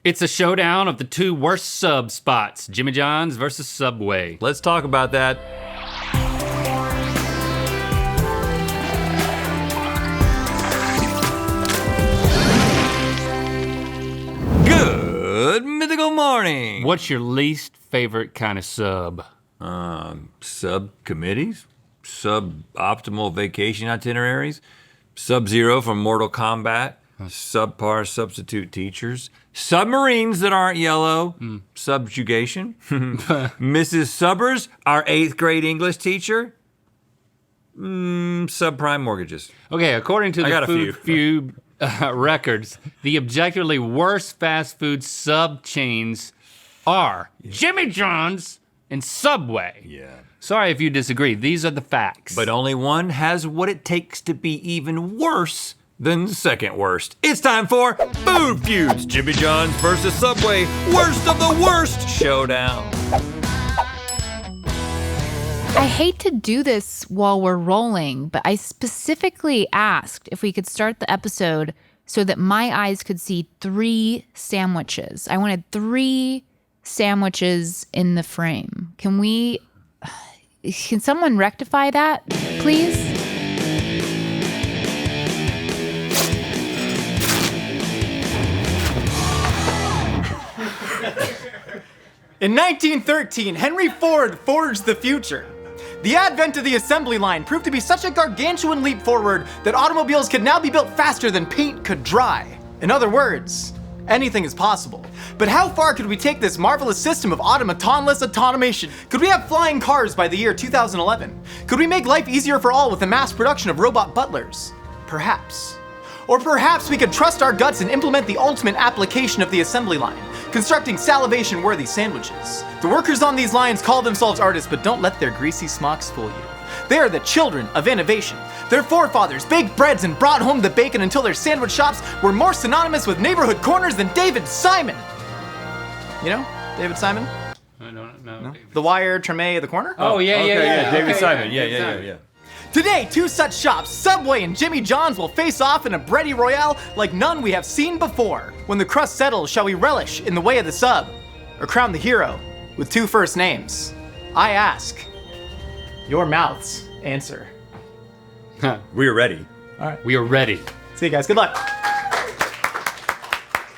It's a showdown of the two worst sub spots, Jimmy John's versus Subway. Let's talk about that. Good mythical morning. What's your least favorite kind of sub? Subcommittees, suboptimal vacation itineraries, Sub-Zero from Mortal Kombat, subpar substitute teachers, submarines that aren't yellow, subjugation, Mrs. Subbers, our 8th grade English teacher, subprime mortgages. Okay, according to the FEUDS records, the objectively worst fast food sub chains are Jimmy John's and Subway. Yeah. Sorry if you disagree, these are the facts. But only one has what it takes to be even worse than the second worst. It's time for Food Feuds, Jimmy John's versus Subway, worst of the worst showdown. I hate to do this while we're rolling, but I specifically asked if we could start the episode so that my eyes could see 3 sandwiches. I wanted 3 sandwiches in the frame. Can someone rectify that, please? In 1913, Henry Ford forged the future. The advent of the assembly line proved to be such a gargantuan leap forward that automobiles could now be built faster than paint could dry. In other words, anything is possible. But how far could we take this marvelous system of automatonless automation? Could we have flying cars by the year 2011? Could we make life easier for all with the mass production of robot butlers? Perhaps. Or perhaps we could trust our guts and implement the ultimate application of the assembly line, constructing salivation-worthy sandwiches. The workers on these lines call themselves artists, but don't let their greasy smocks fool you. They are the children of innovation. Their forefathers baked breads and brought home the bacon until their sandwich shops were more synonymous with neighborhood corners than David Simon. You know, David Simon? I don't know. No? The Wire, Treme, the Corner? Oh, yeah. David Okay, Simon, David yeah. Simon. Today, 2 such shops, Subway and Jimmy John's, will face off in a bready royale like none we have seen before. When the crust settles, shall we relish in the way of the sub, or crown the hero with 2 first names? I ask. Your mouths answer. We're ready. All right. We are ready. See you guys. Good luck.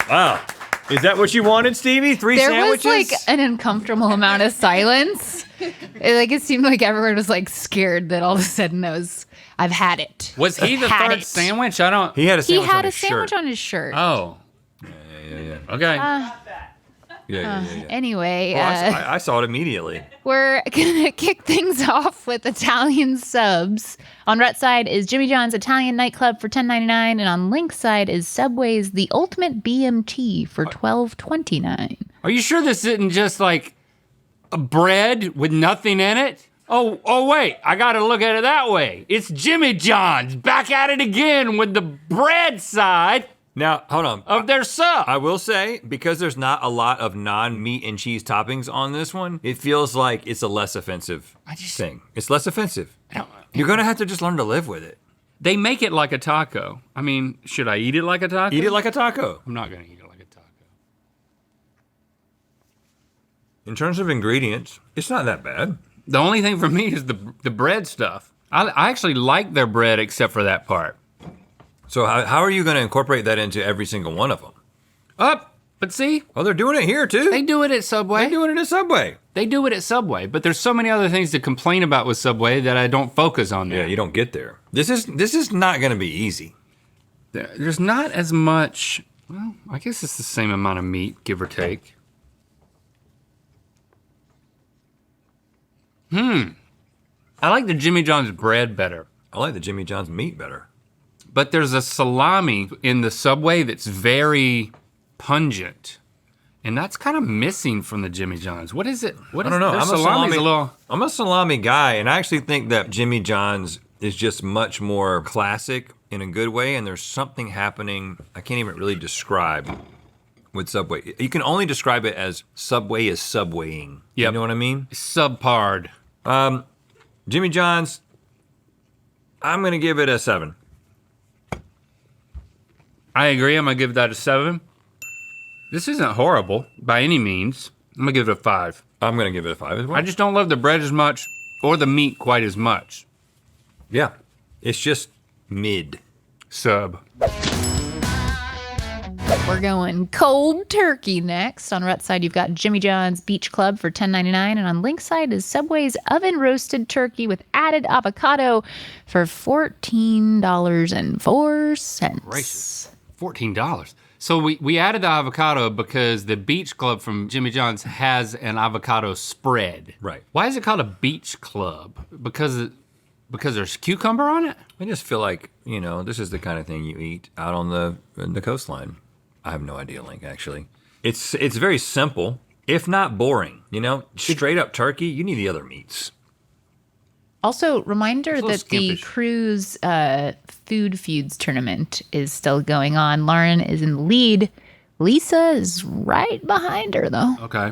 Wow. Is that what you wanted, Stevie? 3 sandwiches? There was like an uncomfortable amount of silence. It seemed like everyone was like scared that all of a sudden I've had it. Was he the third sandwich? I don't. He had a He sandwich had on a his sandwich shirt. on his shirt. Oh. Yeah. Okay. Yeah. Anyway, I saw it immediately. we're gonna kick things off with Italian subs. On Rhett's side is Jimmy John's Italian nightclub for $10.99, and on Link's side is Subway's The Ultimate BMT for $12.29. Are you sure this isn't just like a bread with nothing in it? Oh wait, I gotta look at it that way. It's Jimmy John's back at it again with the bread side Now, hold on. of their sub. I will say, because there's not a lot of non-meat and cheese toppings on this one, it feels like it's a less offensive thing. It's less offensive. You're gonna have to just learn to live with it. They make it like a taco. I mean, should I eat it like a taco? Eat it like a taco. I'm not gonna eat it like a taco. In terms of ingredients, it's not that bad. The only thing for me is the bread stuff. I actually like their bread except for that part. So how are you gonna incorporate that into every single one of them? But see, Oh, they're doing it here too. they do it at Subway. They're doing it at Subway. They do it at Subway, but there's so many other things to complain about with Subway that I don't focus on there. Yeah, you don't get there. This is not gonna be easy. There's not as much, well, I guess it's the same amount of meat, give or take. I like the Jimmy John's bread better, I like the Jimmy John's meat better. but there's a salami in the Subway that's very pungent. And that's kind of missing from the Jimmy John's. What is it? I don't know. Their I'm a salami guy, and I actually think that Jimmy John's is just much more classic in a good way, and there's something happening I can't even really describe with Subway. You can only describe it as Subway is subwaying. Yep. You know what I mean? subpard. Jimmy John's, I'm gonna give it a 7. I agree, I'm gonna give that a 7. This isn't horrible by any means. I'm gonna give it a 5. I'm gonna give it a 5 as well. I just don't love the bread as much or the meat quite as much. Yeah, it's just mid. Sub. We're going cold turkey next. On Rhett's side, you've got Jimmy John's Beach Club for $10.99, and on Link's side is Subway's oven roasted turkey with added avocado for $14.04. Gracious. $14. So we added the avocado because the Beach Club from Jimmy John's has an avocado spread. Right. Why is it called a Beach Club? Because there's cucumber on it? I just feel like, this is the kind of thing you eat out on the coastline. I have no idea, Link, actually. It's very simple, if not boring. Straight up turkey, you need the other meats. Also, reminder It's a little that the skimpish. cruise FEUDS tournament is still going on. Lauren is in the lead. Lisa is right behind her, though. Okay.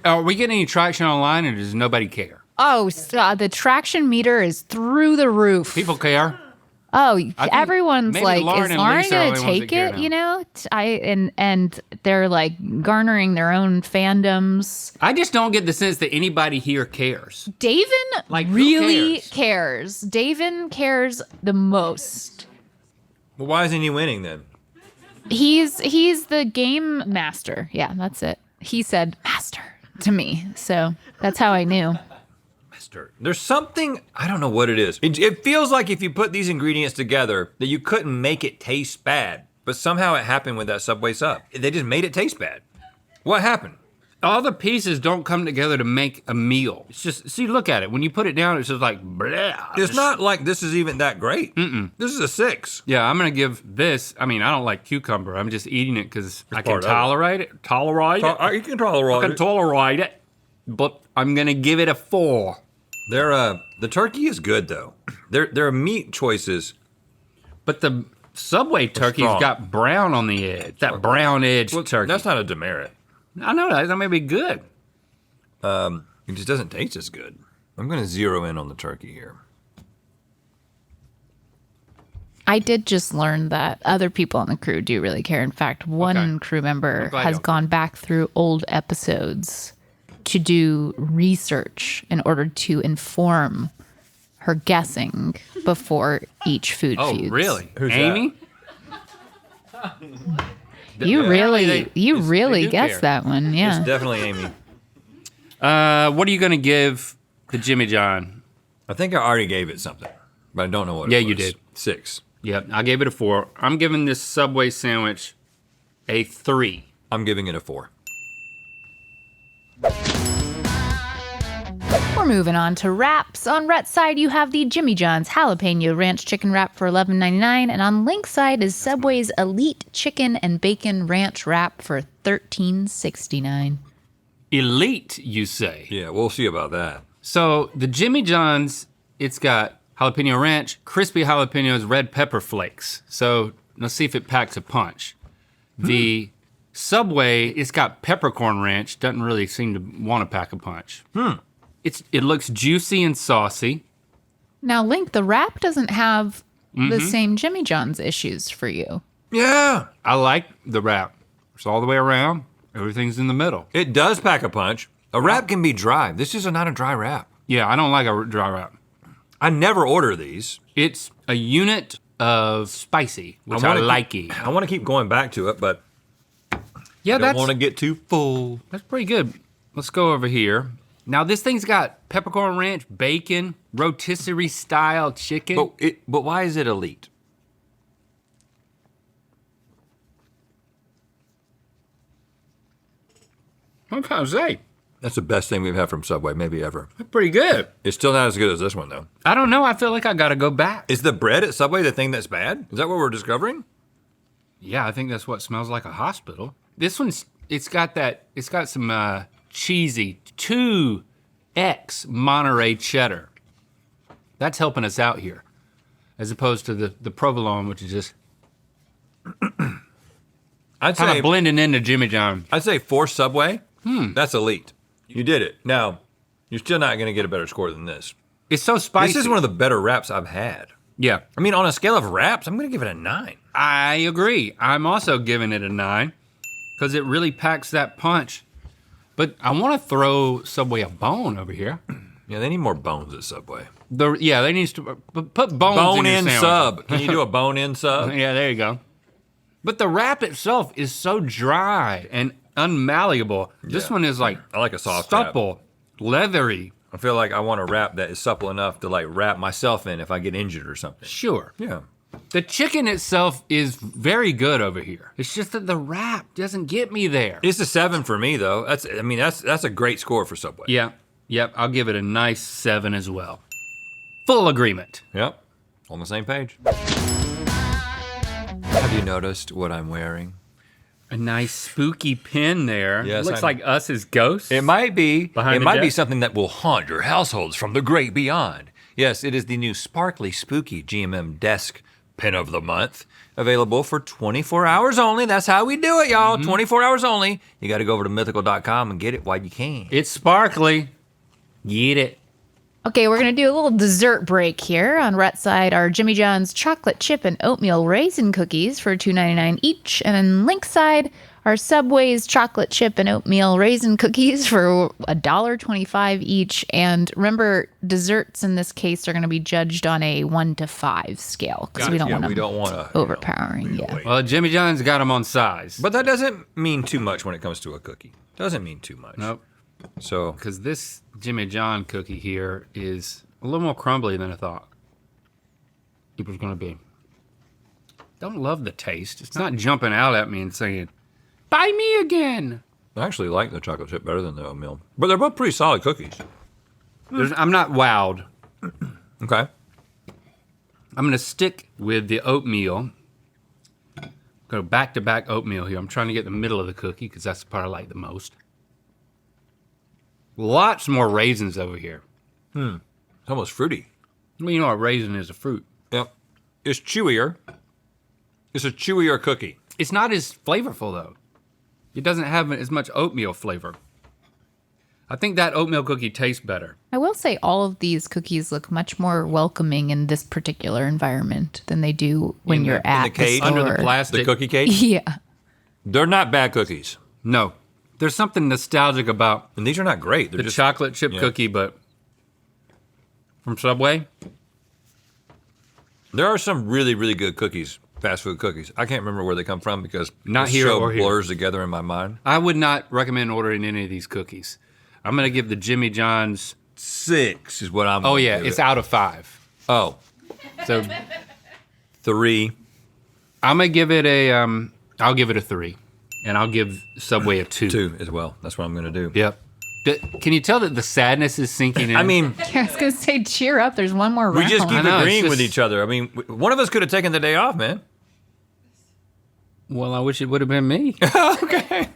Are we getting any traction online or does nobody care? Oh, the traction meter is through the roof. People care. Oh, think everyone's maybe like, Lauren is and Lauren Lisa are gonna the ones that take care it? now. And they're like garnering their own fandoms. I just don't get the sense that anybody here cares. Davin Like, who really cares? cares. Davin cares the most. Well, why isn't he winning then? He's the game master. Yeah, that's it. He said master to me, so that's how I knew. There's something, I don't know what it is. It feels like if you put these ingredients together that you couldn't make it taste bad, but somehow it happened with that Subway sub. They just made it taste bad. What happened? All the pieces don't come together to make a meal. It's just, see, look at it. When you put it down, it's just like, blah. It's not like this is even that great. This is a 6. Yeah, I'm gonna give this, I don't like cucumber. I'm just eating it because I can part of it. tolerate it. You can tolerate I can tolerate it. But I'm gonna give it a 4. The turkey is good though. Their meat choices. But the Subway turkey's strong. got brown on the edge. That brown edge turkey. That's not a demerit. I know that may be good. It just doesn't taste as good. I'm gonna zero in on the turkey here. I did just learn that other people on the crew do really care. In fact, one Okay. crew member glad has y'all gone back through old episodes to do research in order to inform her guessing before each food Oh, feuds. really? Who's Amy? You Apparently really they do guessed care. that one, yeah. It's definitely Amy. What are you gonna give the Jimmy John? I think I already gave it something, but I don't know what Yeah, it was. you did. 6. Yep, I gave it a 4. I'm giving this Subway sandwich a 3. I'm giving it a 4. We're moving on to wraps. On Rhett's side, you have the Jimmy John's Jalapeno Ranch Chicken Wrap for $11.99, and on Link's side is Subway's Elite Chicken and Bacon Ranch Wrap for $13.69. Elite, you say? Yeah, we'll see about that. So the Jimmy John's, it's got jalapeno ranch, crispy jalapenos, red pepper flakes. So let's see if it packs a punch. The Subway, it's got peppercorn ranch, doesn't really seem to want to pack a punch. It looks juicy and saucy. Now, Link, the wrap doesn't have the same Jimmy John's issues for you. Yeah, I like the wrap. It's all the way around. Everything's in the middle. it does pack a punch. A wrap can be dry. This is not a dry wrap. Yeah, I don't like a dry wrap. I never order these. It's a unit of spicy, which I like it. I want to keep going back to it, but Yeah, I don't want to get too full. That's pretty good. Let's go over here. Now this thing's got peppercorn ranch, bacon, rotisserie style chicken. But why is it elite? I'm trying to say, That's the best thing we've had from Subway, maybe ever. that's pretty good. It's still not as good as this one, though. I don't know. I feel like I gotta go back. Is the bread at Subway the thing that's bad? Is that what we're discovering? Yeah, I think that's what smells like a hospital. This one's, it's got some cheesy 2X Monterey cheddar. That's helping us out here, as opposed to the provolone, which is just I'd kind say of blending into Jimmy John. I'd say 4 Subway. That's elite. You did it. Now, you're still not going to get a better score than this. It's so spicy. This is one of the better wraps I've had. Yeah, I mean, on a scale of wraps, I'm going to give it a 9. I agree. I'm also giving it a 9. because it really packs that punch. But I want to throw Subway a bone over here. Yeah, they need more bones at Subway. They need to put bones Bone in your in sandwich. sub. Can you do a bone in sub? Yeah, there you go. But the wrap itself is so dry and unmalleable. This Yeah. one is like I like a soft wrap. supple, leathery. I feel like I want a wrap that is supple enough to like wrap myself in if I get injured or something. Sure. Yeah. The chicken itself is very good over here. It's just that the wrap doesn't get me there. It's a 7 for me though. That's a great score for Subway. Yeah, yep, I'll give it a nice 7 as well. Full agreement. Yep. On the same page. Have you noticed what I'm wearing? A nice spooky pin there. Yes, Looks I- like us as ghosts. It might be. Behind It the might be desk? something that will haunt your households from the great beyond. Yes, it is the new sparkly spooky GMM desk pin of the month. Available for 24 hours only. That's how we do it, y'all. 24 hours only. You got to go over to mythical.com and get it while you can. It's sparkly. Get it. Okay, we're gonna do a little dessert break here. On Rhett's side are Jimmy John's chocolate chip and oatmeal raisin cookies for $2.99 each, and on Link's side are Subway's chocolate chip and oatmeal raisin cookies for $1.25 each. And remember, desserts in this case are gonna be judged on a 1 to 5 scale because we don't want we them don't want to overpowering. Yeah. Well, Jimmy John's got them on size. But that doesn't mean too much when it comes to a cookie. Doesn't mean too much. Nope. So Because this Jimmy John cookie here is a little more crumbly than I thought it was going to be. Don't love the taste. It's not jumping out at me and saying, buy me again. I actually like the chocolate chip better than the oatmeal. But they're both pretty solid cookies. I'm not wowed. Okay. I'm going to stick with the oatmeal. Go back to back oatmeal here. I'm trying to get the middle of the cookie because that's the part I like the most. Lots more raisins over here. It's almost fruity. Well, you know, a raisin is a fruit. Yep. It's chewier. It's a chewier cookie. It's not as flavorful though. It doesn't have as much oatmeal flavor. I think that oatmeal cookie tastes better. I will say all of these cookies look much more welcoming in this particular environment than they do when you're at the cage? store. Under the The plastic. cookie cake? Yeah. They're not bad cookies. No. There's something nostalgic about And these are not great. They're the just chocolate chip yeah. cookie, but from Subway. There are some really, really good cookies, fast food cookies. I can't remember where they come from because Not the here show or here. blurs together in my mind. I would not recommend ordering any of these cookies. I'm gonna give the Jimmy John's. 6 is what I'm. Oh gonna yeah, give it's it. out of 5. Oh, So 3. I'm gonna give it a. I'll give it a 3, and I'll give Subway a 2. 2 as well. That's what I'm gonna do. Yep. Can you tell that the sadness is sinking in? I mean, I was going to say, cheer up. There's one more round. we just keep I know, it's agreeing with just- each other. I mean, one of us could have taken the day off, man. well, I wish it would have been me. Okay.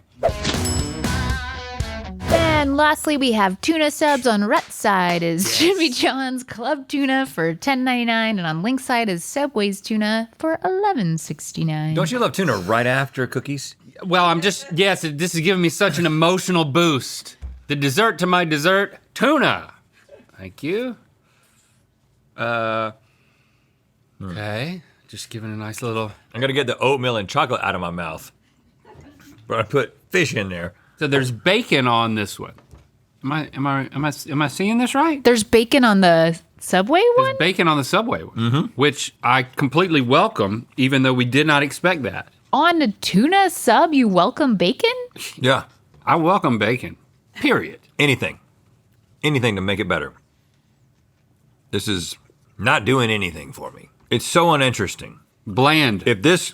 And lastly, we have tuna subs. On Rhett's side is Jimmy John's Club Tuna for $10.99, and on Link's side is Subway's Tuna for $11.69. Don't you love tuna right after cookies? Well, I'm just, yes, this is giving me such an emotional boost. The dessert to my dessert, tuna. Thank you. Okay, just giving a nice little. I'm gonna get the oatmeal and chocolate out of my mouth, but I put fish in there. So there's bacon on this one. Am I seeing this right? There's bacon on the Subway one? There's bacon on the Subway one, which I completely welcome, even though we did not expect that. On a tuna sub, you welcome bacon? Yeah. I welcome bacon, period. Anything to make it better. This is not doing anything for me. It's so uninteresting. Bland. If this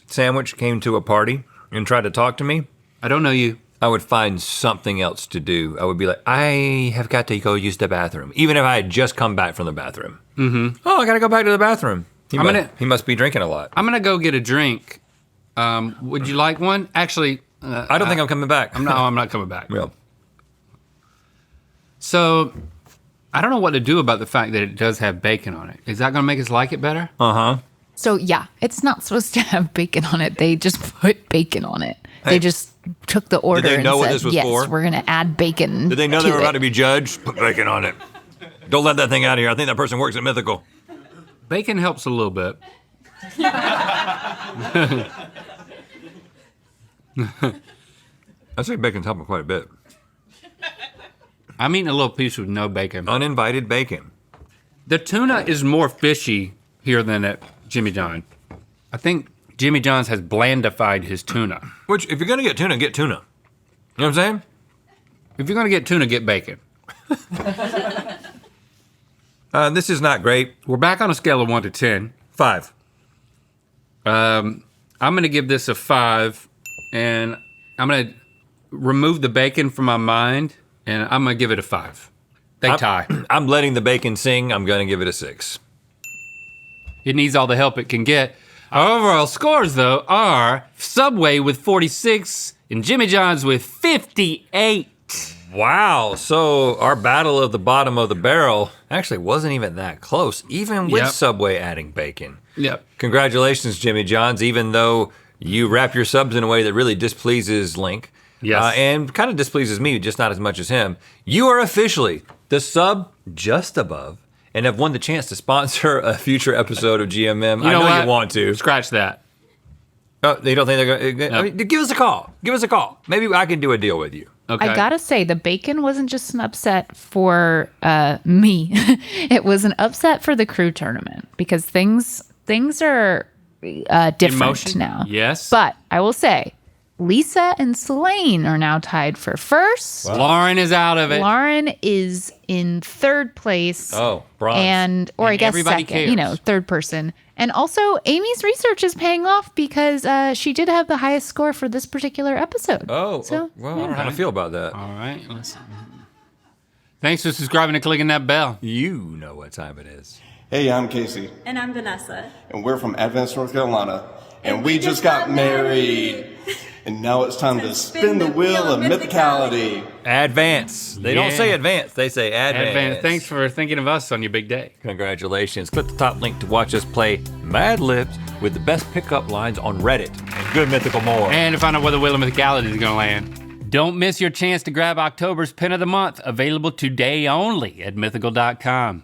sandwich came to a party and tried to talk to me, I don't know you. I would find something else to do. I would be like, I have got to go use the bathroom, even if I had just come back from the bathroom. Mm-hmm. Oh, I got to go back to the bathroom. He must be drinking a lot. I'm gonna go get a drink. Would you like one? Actually, I don't think I'm coming back. I'm not coming back. Yeah. So, I don't know what to do about the fact that it does have bacon on it. Is that gonna make us like it better? Uh-huh. So, yeah, it's not supposed to have bacon on it. They just put bacon on it. Hey, They just took the order they know and what said, this was yes, for? we're going to add bacon. Did they know they were it. about to be judged? Put bacon on it. Don't let that thing out of here. I think that person works at Mythical. Bacon helps a little bit. I'd say bacon's helping quite a bit. I'm eating a little piece with no bacon. Uninvited bacon. The tuna is more fishy here than at Jimmy John. I think Jimmy John's has blandified his tuna. Which, if you're gonna get tuna, get tuna. You know what I'm saying? If you're gonna get tuna, get bacon. This is not great. We're back on a scale of 1 to 10. 5. I'm gonna give this a 5, and I'm gonna remove the bacon from my mind, and I'm gonna give it a 5. They tie. I'm letting the bacon sing. I'm gonna give it a 6. It needs all the help it can get. Our overall scores, though, are Subway with 46 and Jimmy John's with 58. Wow, so our battle of the bottom of the barrel actually wasn't even that close, even with Yep. Subway adding bacon. Yep. Congratulations, Jimmy John's, even though you wrap your subs in a way that really displeases Link. Yes. And kind of displeases me, just not as much as him. You are officially the sub just above and have won the chance to sponsor a future episode of GMM. I know what? you want to. Scratch that. Oh, they don't think they're going to? I mean, give us a call. Give us a call. Maybe I can do a deal with you. Okay. I gotta say, the bacon wasn't just an upset for me. It was an upset for the crew tournament because things are different Emotion? now. Yes. But I will say, Lisa and Selene are now tied for first. Lauren is out of it. Lauren is in third place. Oh, bronze. Or I And guess everybody second, cares. you know, third person. And also, Amy's research is paying off because she did have the highest score for this particular episode. Oh, So, well, I don't know how to feel about that. All right. Listen. Thanks for subscribing and clicking that bell. You know what time it is. Hey, I'm Casey, And I'm Vanessa. and we're from Advance, North Carolina, and we just got married. And now it's time to spin the wheel of mythicality. Advance. They don't Yeah. say advance, they say advance. Advance. Thanks for thinking of us on your big day. Congratulations. Click the top link to watch us play Mad Libs with the best pickup lines on Reddit. And good mythical more. And to find out where the Wheel of Mythicality is gonna land. Don't miss your chance to grab October's Pin of the Month, available today only at mythical.com.